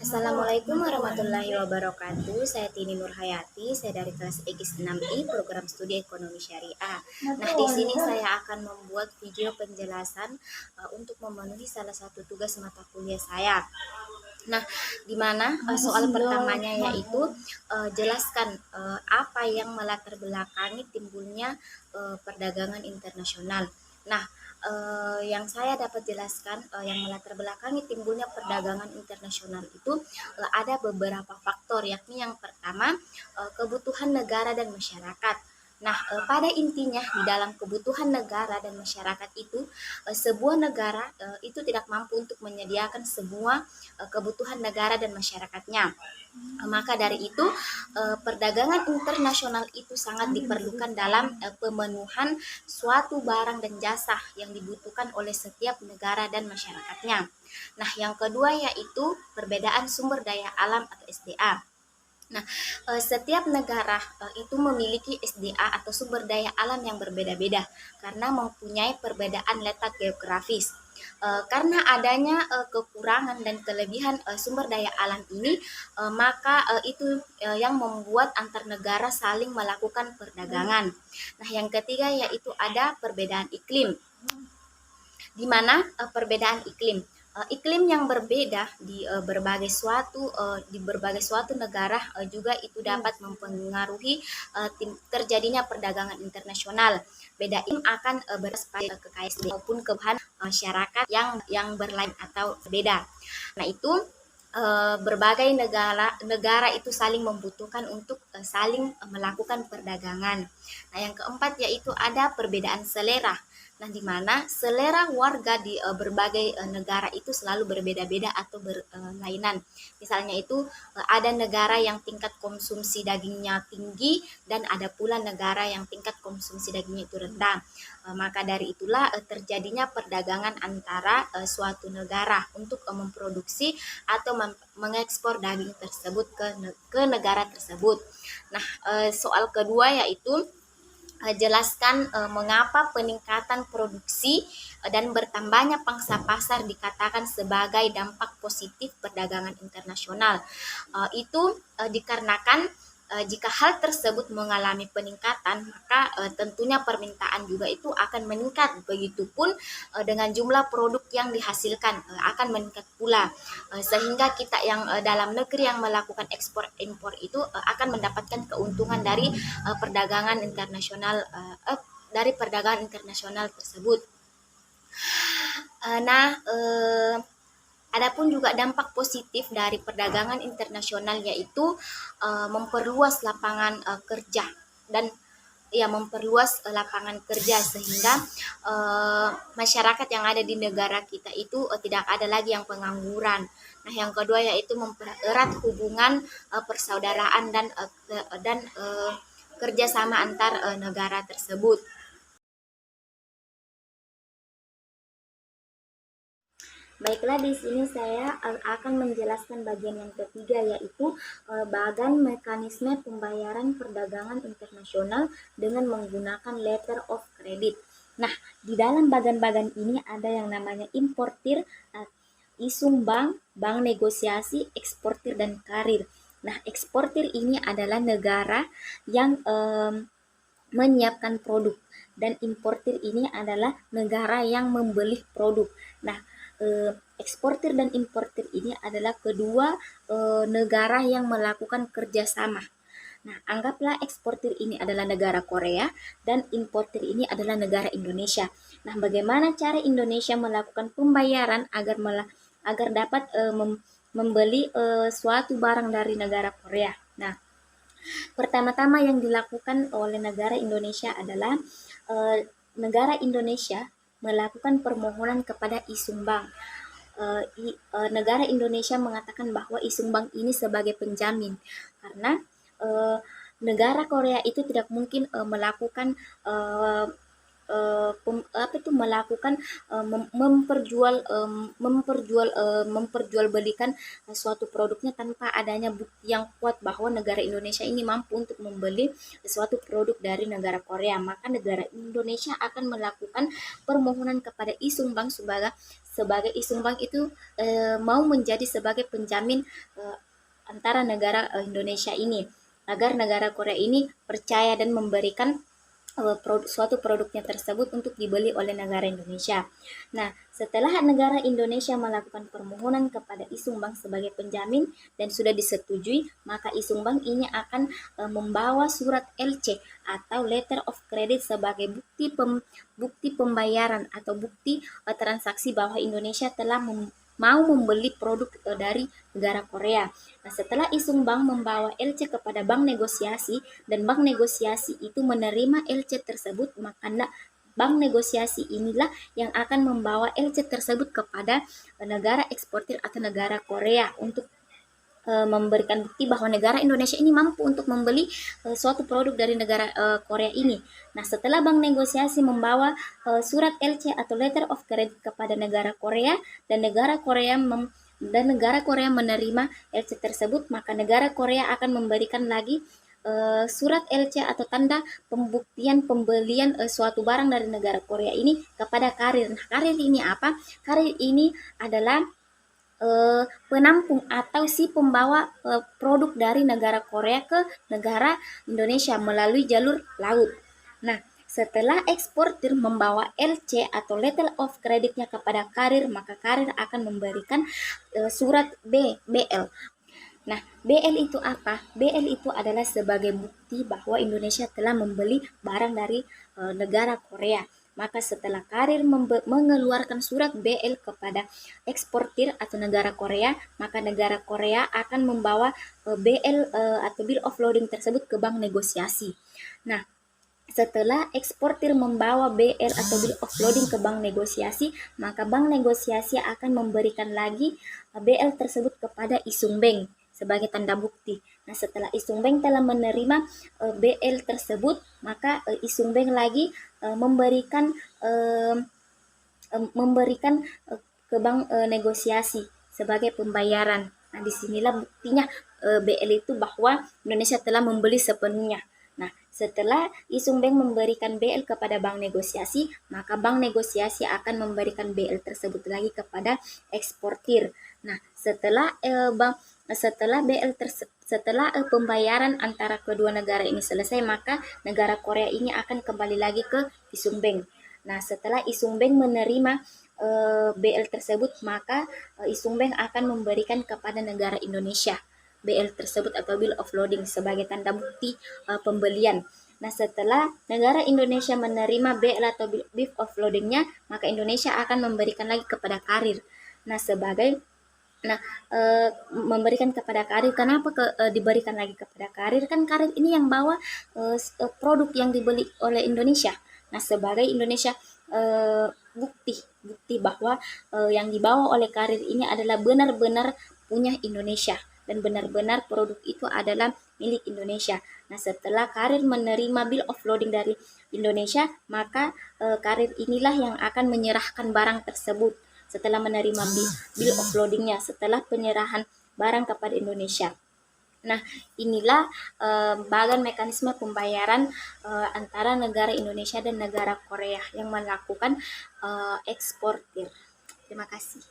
Assalamualaikum warahmatullahi wabarakatuh. Saya Tini Nurhayati, saya dari kelas X6I Program Studi Ekonomi Syariah. Nah, di sini saya akan membuat video penjelasan untuk memenuhi salah satu tugas mata kuliah saya. Nah, di mana soal pertamanya yaitu jelaskan apa yang melatar belakangi timbulnya perdagangan internasional. Nah, yang saya dapat jelaskan yang melatar belakangi timbulnya perdagangan internasional itu ada beberapa faktor, yakni yang pertama kebutuhan negara dan masyarakat. Nah, pada intinya di dalam kebutuhan negara dan masyarakat itu sebuah negara itu tidak mampu untuk menyediakan semua kebutuhan negara dan masyarakatnya. Maka dari itu perdagangan internasional itu sangat diperlukan dalam pemenuhan suatu barang dan jasa yang dibutuhkan oleh setiap negara dan masyarakatnya. Nah, yang kedua yaitu perbedaan sumber daya alam atau SDA. Nah, setiap negara itu memiliki SDA atau sumber daya alam yang berbeda-beda karena mempunyai perbedaan letak geografis. Karena adanya kekurangan dan kelebihan sumber daya alam ini, maka itu yang membuat antar negara saling melakukan perdagangan. Nah, yang ketiga yaitu ada perbedaan iklim, di mana perbedaan iklim yang berbeda di berbagai suatu negara juga itu dapat mempengaruhi terjadinya perdagangan internasional. Beda iklim akan berdasarkan ke KSD maupun kebutuhan masyarakat yang berlain atau berbeda. Nah, itu berbagai negara itu saling membutuhkan untuk saling melakukan perdagangan. Nah, yang keempat yaitu ada perbedaan selera. Nah, di mana selera warga di berbagai negara itu selalu berbeda-beda atau berlainan. Misalnya itu ada negara yang tingkat konsumsi dagingnya tinggi dan ada pula negara yang tingkat konsumsi dagingnya itu rendah. Maka dari itulah terjadinya perdagangan antara suatu negara untuk memproduksi atau mengekspor daging tersebut ke negara tersebut. Nah, soal kedua yaitu jelaskan mengapa peningkatan produksi dan bertambahnya pangsa pasar dikatakan sebagai dampak positif perdagangan internasional. Itu dikarenakan jika hal tersebut mengalami peningkatan, maka tentunya permintaan juga itu akan meningkat. Begitupun dengan jumlah produk yang dihasilkan akan meningkat pula, sehingga kita yang dalam negeri yang melakukan ekspor impor itu akan mendapatkan keuntungan dari perdagangan internasional tersebut. Adapun juga dampak positif dari perdagangan internasional yaitu memperluas lapangan kerja dan memperluas lapangan kerja sehingga masyarakat yang ada di negara kita itu tidak ada lagi yang pengangguran. Nah, yang kedua yaitu mempererat hubungan persaudaraan dan kerjasama antar negara tersebut. Baiklah, di sini saya akan menjelaskan bagian yang ketiga yaitu bagan mekanisme pembayaran perdagangan internasional dengan menggunakan letter of credit. Nah, di dalam bagan-bagan ini ada yang namanya importir, isung bank negosiasi, eksportir dan karir. Nah, eksportir ini adalah negara yang menyiapkan produk dan importir ini adalah negara yang membeli produk. Nah, eksportir dan importir ini adalah kedua negara yang melakukan kerjasama. Nah, anggaplah eksportir ini adalah negara Korea dan importir ini adalah negara Indonesia. Nah, bagaimana cara Indonesia melakukan pembayaran agar dapat membeli suatu barang dari negara Korea? Nah, pertama-tama yang dilakukan oleh negara Indonesia adalah negara Indonesia melakukan permohonan kepada Isung Bank. Negara Indonesia mengatakan bahwa Isung Bank ini sebagai penjamin karena negara Korea itu tidak mungkin melakukan melakukan memperjualbelikan suatu produknya tanpa adanya bukti yang kuat bahwa negara Indonesia ini mampu untuk membeli suatu produk dari negara Korea, maka negara Indonesia akan melakukan permohonan kepada Isung Bank sebagai Isung Bank itu mau menjadi sebagai penjamin antara negara Indonesia ini agar negara Korea ini percaya dan memberikan suatu produknya tersebut untuk dibeli oleh negara Indonesia. Nah, setelah negara Indonesia melakukan permohonan kepada Isung Bank sebagai penjamin dan sudah disetujui, maka Isung Bank ini akan membawa surat LC atau Letter of Credit sebagai bukti pembayaran atau bukti transaksi bahwa Indonesia telah mau membeli produk dari negara Korea. Nah, setelah Isung Bank membawa LC kepada bank negosiasi dan bank negosiasi itu menerima LC tersebut, maka bank negosiasi inilah yang akan membawa LC tersebut kepada negara eksportir atau negara Korea untuk memberikan bukti bahwa negara Indonesia ini mampu untuk membeli suatu produk dari negara Korea ini. Nah, setelah bank negosiasi membawa surat LC atau Letter of Credit kepada negara Korea dan negara Korea menerima LC tersebut, maka negara Korea akan memberikan lagi surat LC atau tanda pembuktian pembelian suatu barang dari negara Korea ini kepada karir. Nah, karir ini apa? Karir ini adalah penampung atau si pembawa produk dari negara Korea ke negara Indonesia melalui jalur laut. Nah, setelah eksportir membawa LC atau Letter of Creditnya kepada karir, maka karir akan memberikan surat BL. Nah, BL itu apa? BL itu adalah sebagai bukti bahwa Indonesia telah membeli barang dari negara Korea. Maka setelah karir mengeluarkan surat BL kepada eksportir atau negara Korea, maka negara Korea akan membawa BL atau Bill of Loading tersebut ke bank negosiasi. Nah, setelah eksportir membawa BL atau Bill of Loading ke bank negosiasi, maka bank negosiasi akan memberikan lagi BL tersebut kepada Isung Bank sebagai tanda bukti. Nah, setelah Isung Bank telah menerima BL tersebut, maka Isung Bank lagi memberikan ke bank negosiasi sebagai pembayaran. Nah, disinilah buktinya BL itu bahwa Indonesia telah membeli sepenuhnya. Nah, setelah Isung Bank memberikan BL kepada bank negosiasi, maka bank negosiasi akan memberikan BL tersebut lagi kepada eksportir. Nah, setelah pembayaran antara kedua negara ini selesai, maka negara Korea ini akan kembali lagi ke Isung Bank. Nah, setelah Isung Bank menerima BL tersebut, maka Isung Bank akan memberikan kepada negara Indonesia BL tersebut atau Bill of Loading sebagai tanda bukti pembelian. Nah, setelah negara Indonesia menerima BL atau Bill of Loadingnya, maka Indonesia akan memberikan lagi kepada karir. Nah, memberikan kepada karir. Kenapa diberikan lagi kepada karir? Kan karir ini yang bawa produk yang dibeli oleh Indonesia. Nah, sebagai Indonesia bukti bahwa yang dibawa oleh karir ini adalah benar-benar punya Indonesia dan benar-benar produk itu adalah milik Indonesia. Nah, setelah karir menerima Bill of Loading dari Indonesia, maka karir inilah yang akan menyerahkan barang tersebut setelah menerima Bill of Loadingnya, setelah penyerahan barang kepada Indonesia. Nah, inilah bagian mekanisme pembayaran antara negara Indonesia dan negara Korea yang melakukan eksportir. Terima kasih.